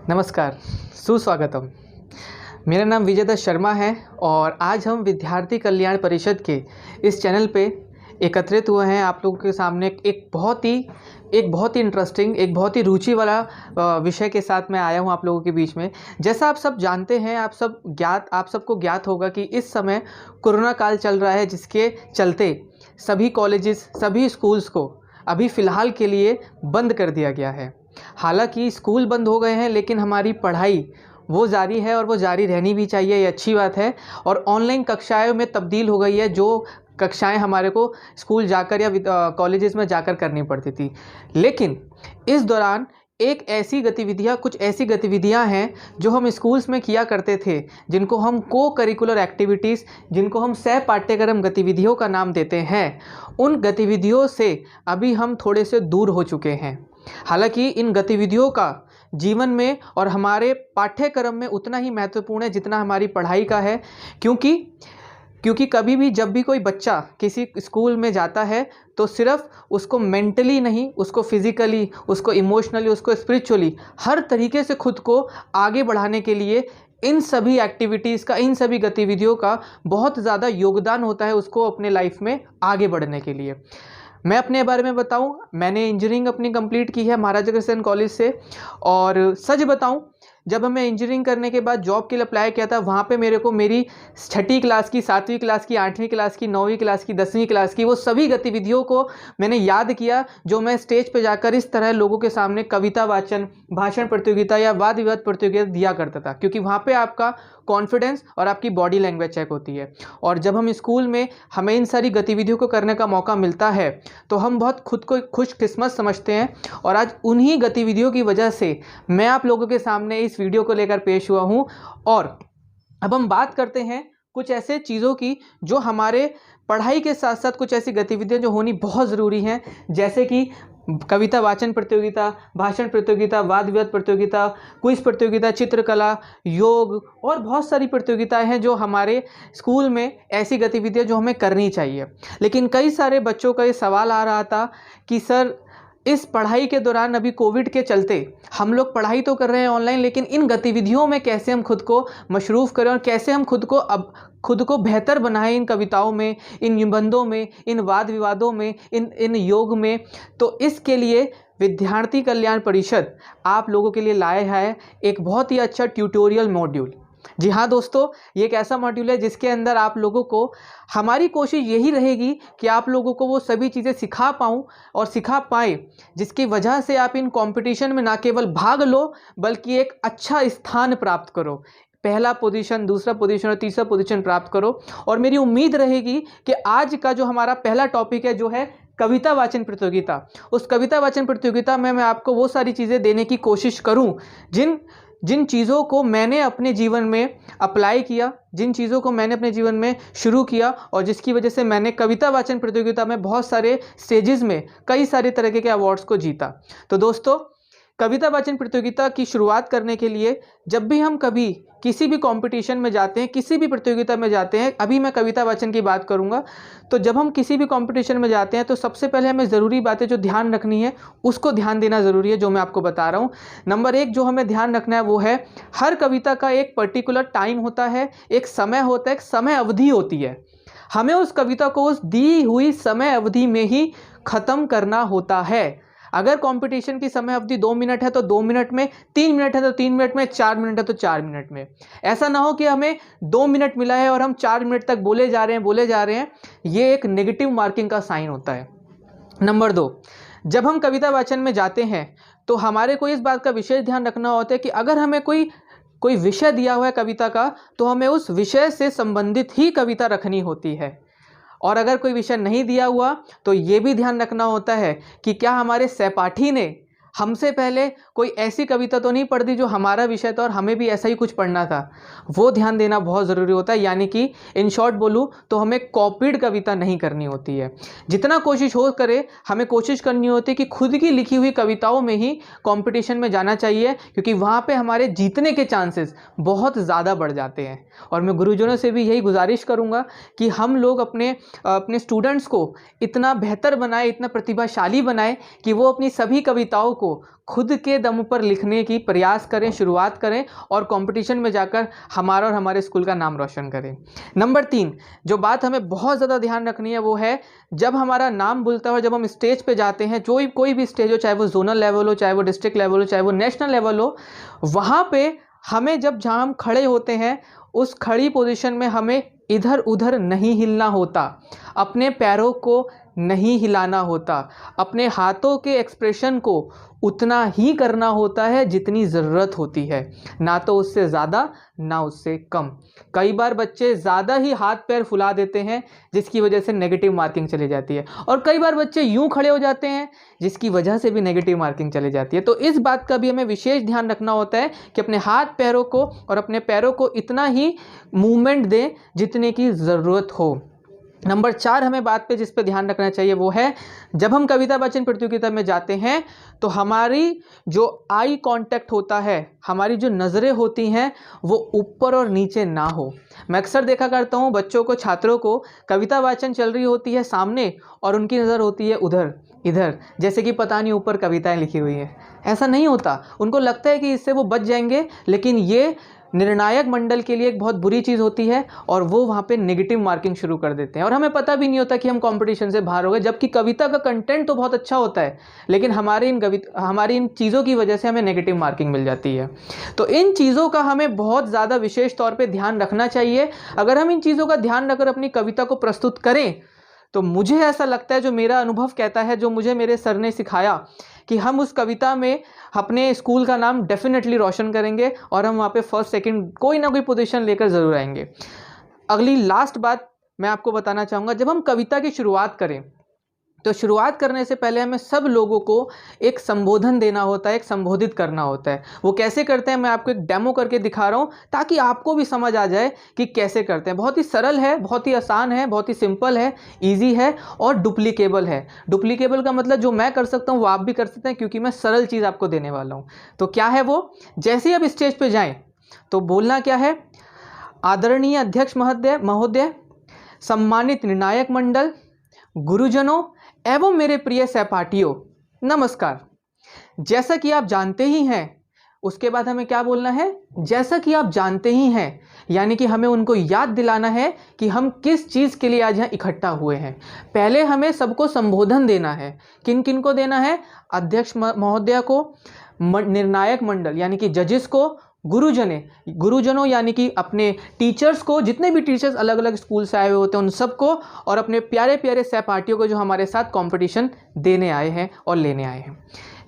नमस्कार, सुस्वागतम। मेरा नाम विजय दत्त शर्मा है और आज हम विद्यार्थी कल्याण परिषद के इस चैनल पे एकत्रित हुए हैं आप लोगों के सामने एक बहुत ही इंटरेस्टिंग, एक बहुत ही रुचि वाला विषय के साथ मैं आया हूँ आप लोगों के बीच में। जैसा आप सब जानते हैं, आप सबको ज्ञात होगा कि इस समय कोरोना काल चल रहा है, जिसके चलते सभी कॉलेजेस, सभी स्कूल्स को अभी फ़िलहाल के लिए बंद कर दिया गया है। हालांकि स्कूल बंद हो गए हैं, लेकिन हमारी पढ़ाई वो जारी है और वो जारी रहनी भी चाहिए, ये अच्छी बात है। और ऑनलाइन कक्षाओं में तब्दील हो गई है, जो कक्षाएं हमारे को स्कूल जाकर या कॉलेजेस में जाकर करनी पड़ती थी। लेकिन इस दौरान कुछ ऐसी गतिविधियां हैं जो हम स्कूल्स में किया करते थे, जिनको हम को करिकुलर एक्टिविटीज़, जिनको हम सह पाठ्यक्रम गतिविधियों का नाम देते हैं, उन गतिविधियों से अभी हम थोड़े से दूर हो चुके हैं। हालांकि इन गतिविधियों का जीवन में और हमारे पाठ्यक्रम में उतना ही महत्वपूर्ण है जितना हमारी पढ़ाई का है, क्योंकि कभी भी जब भी कोई बच्चा किसी स्कूल में जाता है तो सिर्फ उसको मेंटली नहीं, उसको फिज़िकली, उसको इमोशनली, उसको स्पिरिचुअली, हर तरीके से खुद को आगे बढ़ाने के लिए इन सभी एक्टिविटीज़ का, इन सभी गतिविधियों का बहुत ज़्यादा योगदान होता है उसको अपने लाइफ में आगे बढ़ने के लिए। मैं अपने बारे में बताऊं, मैंने इंजीनियरिंग अपनी कंप्लीट की है महाराजा अग्रसेन कॉलेज से। और सच बताऊं, जब मैं इंजीनियरिंग करने के बाद जॉब के लिए अप्लाई किया था, वहाँ पे मेरे को मेरी 6ठी क्लास की, 7वीं क्लास की, 8वीं क्लास की, 9वीं क्लास की, 10वीं क्लास की वो सभी गतिविधियों को मैंने याद किया, जो मैं स्टेज पे जाकर इस तरह लोगों के सामने कविता वाचन, भाषण प्रतियोगिता या वाद विवाद प्रतियोगिता दिया करता था, क्योंकि वहाँ पे आपका कॉन्फिडेंस और आपकी बॉडी लैंग्वेज चेक होती है। और जब हम स्कूल में हमें इन सारी गतिविधियों को करने का मौका मिलता है तो हम बहुत खुद को खुशकिस्मत समझते हैं। और आज उन्हीं गतिविधियों की वजह से मैं आप लोगों के सामने इस वीडियो को लेकर पेश हुआ हूं। और अब हम बात करते हैं कुछ ऐसे चीज़ों की जो हमारे पढ़ाई के साथ साथ कुछ ऐसी गतिविधियां जो होनी बहुत ज़रूरी हैं, जैसे कि कविता वाचन प्रतियोगिता, भाषण प्रतियोगिता, वाद विवाद प्रतियोगिता, क्विज प्रतियोगिता, चित्रकला, योग और बहुत सारी प्रतियोगिताएं हैं जो हमारे स्कूल में ऐसी गतिविधियां जो हमें करनी चाहिए। लेकिन कई सारे बच्चों का ये सवाल आ रहा था कि सर, इस पढ़ाई के दौरान अभी कोविड के चलते हम लोग पढ़ाई तो कर रहे हैं ऑनलाइन, लेकिन इन गतिविधियों में कैसे हम खुद को मशरूफ़ करें और कैसे हम खुद को बेहतर बनाएं, इन कविताओं में, इन निबंधों में, इन वाद विवादों में, इन योग में। तो इसके लिए विद्यार्थी कल्याण परिषद आप लोगों के लिए लाया है एक बहुत ही अच्छा ट्यूटोरियल मॉड्यूल। जी हाँ दोस्तों, ये एक ऐसा मॉड्यूल है जिसके अंदर आप लोगों को, हमारी कोशिश यही रहेगी कि आप लोगों को वो सभी चीज़ें सिखा पाऊँ और सिखा पाएँ, जिसकी वजह से आप इन कंपटीशन में ना केवल भाग लो बल्कि एक अच्छा स्थान प्राप्त करो, पहला पोजीशन, दूसरा पोजीशन और तीसरा पोजीशन प्राप्त करो। और मेरी उम्मीद रहेगी कि आज का जो हमारा पहला टॉपिक है, जो है कविता वाचन प्रतियोगिता, उस कविता वाचन प्रतियोगिता में मैं आपको वो सारी चीज़ें देने की कोशिश करूँ जिन चीज़ों को मैंने अपने जीवन में अप्लाई किया, जिन चीज़ों को मैंने अपने जीवन में शुरू किया और जिसकी वजह से मैंने कविता वाचन प्रतियोगिता में बहुत सारे स्टेजेस में कई सारे तरह के अवार्ड्स को जीता। तो दोस्तों, कविता वाचन प्रतियोगिता की शुरुआत करने के लिए जब भी हम कभी किसी भी कंपटीशन में जाते हैं, किसी भी प्रतियोगिता में जाते हैं, अभी मैं कविता वाचन की बात करूंगा, तो जब हम किसी भी कंपटीशन में जाते हैं तो सबसे पहले हमें ज़रूरी बातें जो ध्यान रखनी है उसको ध्यान देना ज़रूरी है, जो मैं आपको बता रहा हूँ। नंबर 1 जो हमें ध्यान रखना है वो है, हर कविता का एक पर्टिकुलर टाइम होता है, एक समय होता है, एक समय अवधि होती है। हमें उस कविता को उस दी हुई समय अवधि में ही ख़त्म करना होता है। अगर कंपटीशन की समय अवधि 2 मिनट है तो 2 मिनट में, 3 मिनट है तो 3 मिनट में, 4 मिनट है तो 4 मिनट में। ऐसा ना हो कि हमें 2 मिनट मिला है और हम 4 मिनट तक बोले जा रहे हैं, ये एक नेगेटिव मार्किंग का साइन होता है। नंबर 2, जब हम कविता वाचन में जाते हैं तो हमारे को इस बात का विशेष ध्यान रखना होता है कि अगर हमें कोई विषय दिया हुआ है कविता का, तो हमें उस विषय से संबंधित ही कविता रखनी होती है। और अगर कोई विषय नहीं दिया हुआ तो ये भी ध्यान रखना होता है कि क्या हमारे सहपाठी ने हमसे पहले कोई ऐसी कविता तो नहीं पढ़ दी जो हमारा विषय था और हमें भी ऐसा ही कुछ पढ़ना था, वो ध्यान देना बहुत ज़रूरी होता है। यानी कि इन शॉर्ट बोलूँ तो हमें कॉपीड कविता नहीं करनी होती है। जितना कोशिश हो करे, हमें कोशिश करनी होती है कि खुद की लिखी हुई कविताओं में ही कंपटीशन में जाना चाहिए, क्योंकि वहाँ पे हमारे जीतने के चांसेस बहुत ज़्यादा बढ़ जाते हैं। और मैं गुरुजनों से भी यही गुजारिश करूँगा कि हम लोग अपने स्टूडेंट्स को इतना बेहतर बनाए, इतना प्रतिभाशाली बनाए कि वो अपनी सभी कविताओं को को खुद के दम पर लिखने की प्रयास करें, शुरुआत करें और कंपटीशन में जाकर हमारा और हमारे स्कूल का नाम रोशन करें। नंबर 3 जो बात हमें बहुत ज़्यादा ध्यान रखनी है वो है, जब हमारा नाम बोलता है, जब हम स्टेज पे जाते हैं, जो कोई भी स्टेज हो, चाहे वो जोनल लेवल हो, चाहे वो डिस्ट्रिक्ट लेवल हो, चाहे वो नेशनल लेवल हो, वहाँ पे हमें जहाँ हम खड़े होते हैं उस खड़ी पोजीशन में हमें इधर उधर नहीं हिलना होता, अपने पैरों को नहीं हिलाना होता, अपने हाथों के एक्सप्रेशन को उतना ही करना होता है जितनी ज़रूरत होती है, ना तो उससे ज़्यादा ना उससे कम। कई बार बच्चे ज़्यादा ही हाथ पैर फुला देते हैं जिसकी वजह से नेगेटिव मार्किंग चली जाती है, और कई बार बच्चे यूं खड़े हो जाते हैं जिसकी वजह से भी नेगेटिव मार्किंग चली जाती है। तो इस बात का भी हमें विशेष ध्यान रखना होता है कि अपने हाथ पैरों को और अपने पैरों को इतना ही मूवमेंट दें जितने की ज़रूरत हो। नंबर 4 हमें बात पे जिस पे ध्यान रखना चाहिए वो है, जब हम कविता वाचन प्रतियोगिता में जाते हैं तो हमारी जो आई कांटेक्ट होता है, हमारी जो नज़रें होती हैं वो ऊपर और नीचे ना हो। मैं अक्सर देखा करता हूँ बच्चों को, छात्रों को, कविता वाचन चल रही होती है सामने और उनकी नज़र होती है उधर इधर, जैसे कि पता नहीं ऊपर कविताएं लिखी हुई है। ऐसा नहीं होता, उनको लगता है कि इससे वो बच जाएंगे, लेकिन ये निर्णायक मंडल के लिए एक बहुत बुरी चीज़ होती है और वो वहाँ पे नेगेटिव मार्किंग शुरू कर देते हैं और हमें पता भी नहीं होता कि हम कंपटीशन से बाहर हो गए, जबकि कविता का कंटेंट तो बहुत अच्छा होता है, लेकिन हमारी इन चीज़ों की वजह से हमें नेगेटिव मार्किंग मिल जाती है। तो इन चीज़ों का हमें बहुत ज़्यादा विशेष तौर पर ध्यान रखना चाहिए। अगर हम इन चीज़ों का ध्यान रखकर अपनी कविता को प्रस्तुत करें तो मुझे ऐसा लगता है, जो मेरा अनुभव कहता है, जो मुझे मेरे सर ने सिखाया, कि हम उस कविता में अपने स्कूल का नाम डेफिनेटली रोशन करेंगे और हम वहाँ पे फर्स्ट सेकंड कोई ना कोई पोजीशन लेकर ज़रूर आएंगे। अगली लास्ट बात मैं आपको बताना चाहूँगा, जब हम कविता की शुरुआत करें तो शुरुआत करने से पहले हमें सब लोगों को एक संबोधन देना होता है, एक संबोधित करना होता है। वो कैसे करते हैं मैं आपको एक डेमो करके दिखा रहा हूँ ताकि आपको भी समझ आ जाए कि कैसे करते हैं। बहुत ही सरल है, बहुत ही आसान है, बहुत ही सिंपल है, ईजी है और डुप्लीकेबल है। डुप्लीकेबल का मतलब जो मैं कर सकता हूँ वो आप भी कर सकते हैं, क्योंकि मैं सरल चीज़ आपको देने वाला हूँ। तो क्या है वो, जैसे ही आप स्टेज पर जाएँ तो बोलना क्या है, आदरणीय अध्यक्ष महोदय, सम्मानित निर्णायक मंडल, गुरुजनों एवं मेरे प्रिय सहपाठियों, नमस्कार। जैसा कि आप जानते ही हैं, उसके बाद हमें क्या बोलना है, जैसा कि आप जानते ही हैं, यानी कि हमें उनको याद दिलाना है कि हम किस चीज़ के लिए आज यहाँ इकट्ठा हुए हैं। पहले हमें सबको संबोधन देना है। किन किन को देना है, अध्यक्ष महोदया को, निर्णायक मंडल यानी कि जजेस को, गुरुजनों यानी कि अपने टीचर्स को, जितने भी टीचर्स अलग अलग स्कूल से आए हुए होते हैं उन सबको, और अपने प्यारे प्यारे सहपाठियों को जो हमारे साथ कंपटीशन देने आए हैं और लेने आए हैं।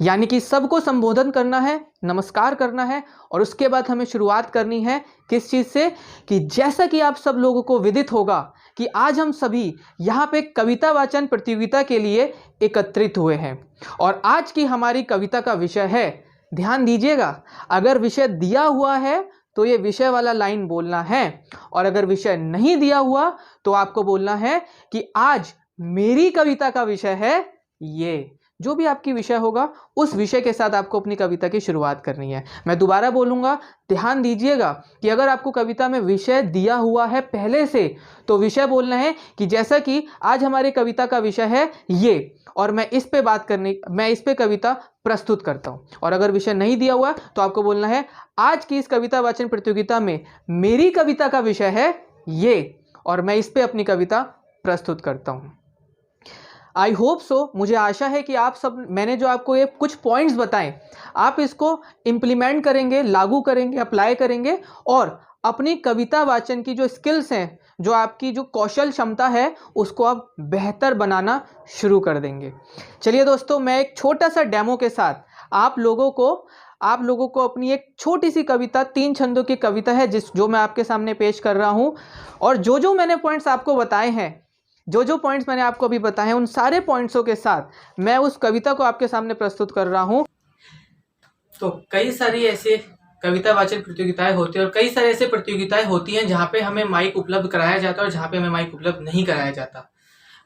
यानी कि सबको संबोधन करना है, नमस्कार करना है, और उसके बाद हमें शुरुआत करनी है किस चीज़ से, कि जैसा कि आप सब लोगों को विदित होगा कि आज हम सभी यहाँ पे कविता वाचन प्रतियोगिता के लिए एकत्रित हुए हैं और आज की हमारी कविता का विषय है, ध्यान दीजिएगा, अगर विषय दिया हुआ है तो ये विषय वाला लाइन बोलना है, और अगर विषय नहीं दिया हुआ तो आपको बोलना है कि आज मेरी कविता का विषय है ये। जो भी आपकी विषय होगा उस विषय के साथ आपको अपनी कविता की शुरुआत करनी है। मैं दोबारा बोलूँगा, ध्यान दीजिएगा कि अगर आपको कविता में विषय दिया हुआ है पहले से तो विषय बोलना है कि जैसा कि आज हमारी कविता का विषय है ये, और मैं इस पे कविता प्रस्तुत करता हूँ। और अगर विषय नहीं दिया हुआ तो आपको बोलना है आज की इस कविता वाचन प्रतियोगिता में मेरी कविता का विषय है ये और मैं इस पे अपनी कविता प्रस्तुत करता हूँ। आई होप सो, मुझे आशा है कि आप सब, मैंने जो आपको ये कुछ पॉइंट्स बताएं, आप इसको इम्प्लीमेंट करेंगे, लागू करेंगे, अप्लाई करेंगे और अपनी कविता वाचन की जो स्किल्स हैं, जो आपकी जो कौशल क्षमता है, उसको आप बेहतर बनाना शुरू कर देंगे। चलिए दोस्तों, मैं एक छोटा सा डेमो के साथ आप लोगों को अपनी एक छोटी सी कविता, 3 छंदों की कविता है जो मैं आपके सामने पेश कर रहा हूँ, और जो मैंने पॉइंट्स आपको बताए हैं, जो पॉइंट्स मैंने आपको अभी बताए हैं, उन सारे पॉइंट्सों के साथ मैं उस कविता को आपके सामने प्रस्तुत कर रहा हूँ। तो कई सारी ऐसे कविता वाचन प्रतियोगिताएं होती है और कई सारे ऐसे प्रतियोगिताएं होती हैं जहाँ पे हमें माइक उपलब्ध कराया जाता है और जहाँ पे हमें माइक उपलब्ध नहीं कराया जाता।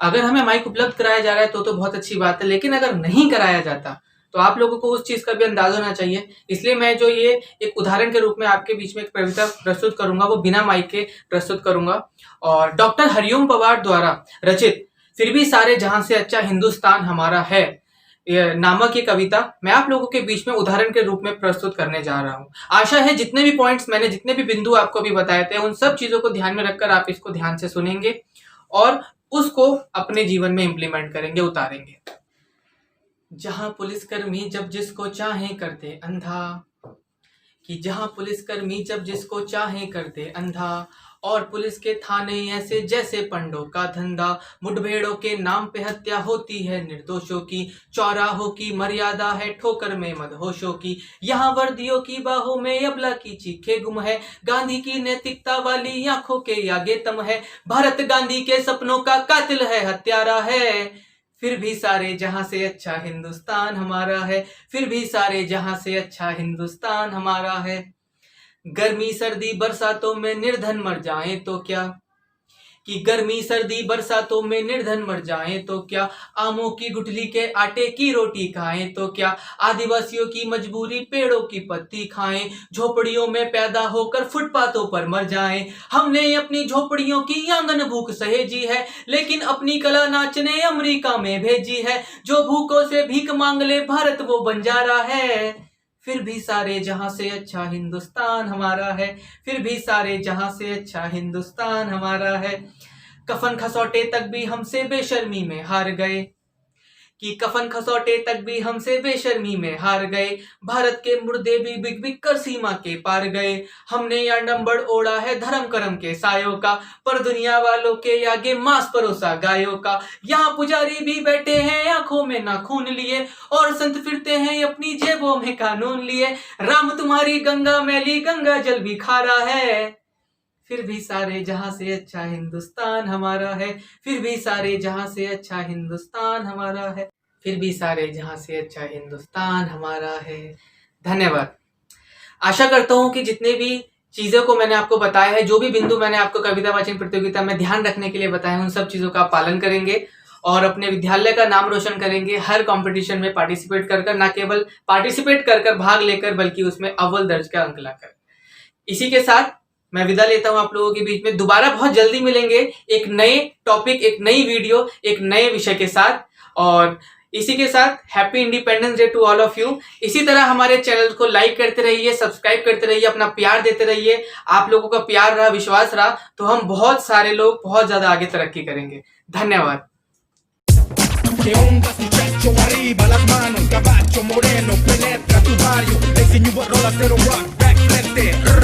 अगर हमें माइक उपलब्ध कराया जा रहा है तो बहुत अच्छी बात है, लेकिन अगर नहीं कराया जाता तो आप लोगों को उस चीज का भी अंदाजा होना चाहिए। इसलिए मैं जो ये एक उदाहरण के रूप में आपके बीच में एक कविता प्रस्तुत करूंगा, वो बिना माइक के प्रस्तुत करूंगा, और डॉक्टर हरिओम पवार द्वारा रचित फिर भी सारे जहां से अच्छा हिंदुस्तान हमारा है, नामक ये कविता मैं आप लोगों के बीच में उदाहरण के रूप में प्रस्तुत करने जा रहा हूँ। आशा है जितने भी पॉइंट्स मैंने जितने भी बिंदु आपको अभी बताए थे उन सब चीजों को ध्यान में रखकर आप इसको ध्यान से सुनेंगे और उसको अपने जीवन में इम्प्लीमेंट करेंगे, उतारेंगे। जहां पुलिसकर्मी जब जिसको चाहे करते अंधा, कि जहां पुलिसकर्मी जब जिसको चाहे करते अंधा, और पुलिस के थाने ऐसे जैसे पंडों का धंधा। मुठभेड़ों के नाम पे हत्या होती है निर्दोषों की, चौराहों की मर्यादा है ठोकर में मदहोशों की। यहाँ वर्दियों की बाहों में अबला की चीखे गुम है, गांधी की नैतिकता वाली आंखों के आगे तम है। भारत गांधी के सपनों का कातिल है, हत्यारा है, फिर भी सारे जहां से अच्छा हिंदुस्तान हमारा है, फिर भी सारे जहां से अच्छा हिंदुस्तान हमारा है। गर्मी सर्दी बरसातों में निर्धन मर जाएं तो क्या, कि गर्मी सर्दी बरसातों में निर्धन मर जाएं तो क्या। आमों की गुठली के आटे की रोटी खाएं तो क्या, आदिवासियों की मजबूरी पेड़ों की पत्ती खाएं। झोपड़ियों में पैदा होकर फुटपाथों पर मर जाएं। हमने अपनी झोपड़ियों की आंगन भूख सहेजी है, लेकिन अपनी कला नाचने अमेरिका में भेजी है। जो भूखों से भीख मांग ले भारत वो बंजारा है, फिर भी सारे जहां से अच्छा हिंदुस्तान हमारा है, फिर भी सारे जहां से अच्छा हिंदुस्तान हमारा है। कफन खसौटे तक भी हमसे बेशर्मी में हार गए, कि कफन खसौटे तक भी हमसे बेशर्मी में हार गए। भारत के मुर्दे भी बिक बिक कर सीमा के पार गए। हमने या नंबर ओढ़ा है धर्म कर्म के सायों का, पर दुनिया वालों के आगे मांस परोसा गायों का। यहाँ पुजारी भी बैठे हैं आंखों में नाखून लिए, और संत फिरते हैं अपनी जेबों में कानून लिए। राम तुम्हारी गंगा मैली गंगा जल भी खारा है, फिर भी सारे जहां से अच्छा हिंदुस्तान हमारा है, फिर भी सारे जहां से अच्छा हिंदुस्तान हमारा है, फिर भी सारे जहां से अच्छा हिंदुस्तान हमारा है। धन्यवाद। आशा करता हूं कि जितने भी चीजों को मैंने आपको बताया है, जो भी बिंदु मैंने आपको कविता वाचन प्रतियोगिता में ध्यान रखने के लिए बताया है, उन सब चीजों का आप पालन करेंगे और अपने विद्यालय का नाम रोशन करेंगे। हर कंपटीशन में पार्टिसिपेट कर ना केवल पार्टिसिपेट कर भाग लेकर, बल्कि उसमें अव्वल दर्ज का अंक लाकर। इसी के साथ मैं विदा लेता हूं आप लोगों के बीच में। दोबारा बहुत जल्दी मिलेंगे एक नए टॉपिक, एक नई वीडियो, एक नए विषय के साथ। और इसी के साथ happy independence day to all of you. इसी तरह हमारे चैनल को लाइक करते रहिए, सब्सक्राइब करते रहिए, अपना प्यार देते रहिए। आप लोगों का प्यार रहा, विश्वास रहा, तो हम बहुत सारे लोग बहुत ज्यादा आगे तरक्की करेंगे। धन्यवाद। Que onda tu chancho arriba, las manos, caballo moreno, penetra tu barrio, le enseño a rola, cero rock, back frente.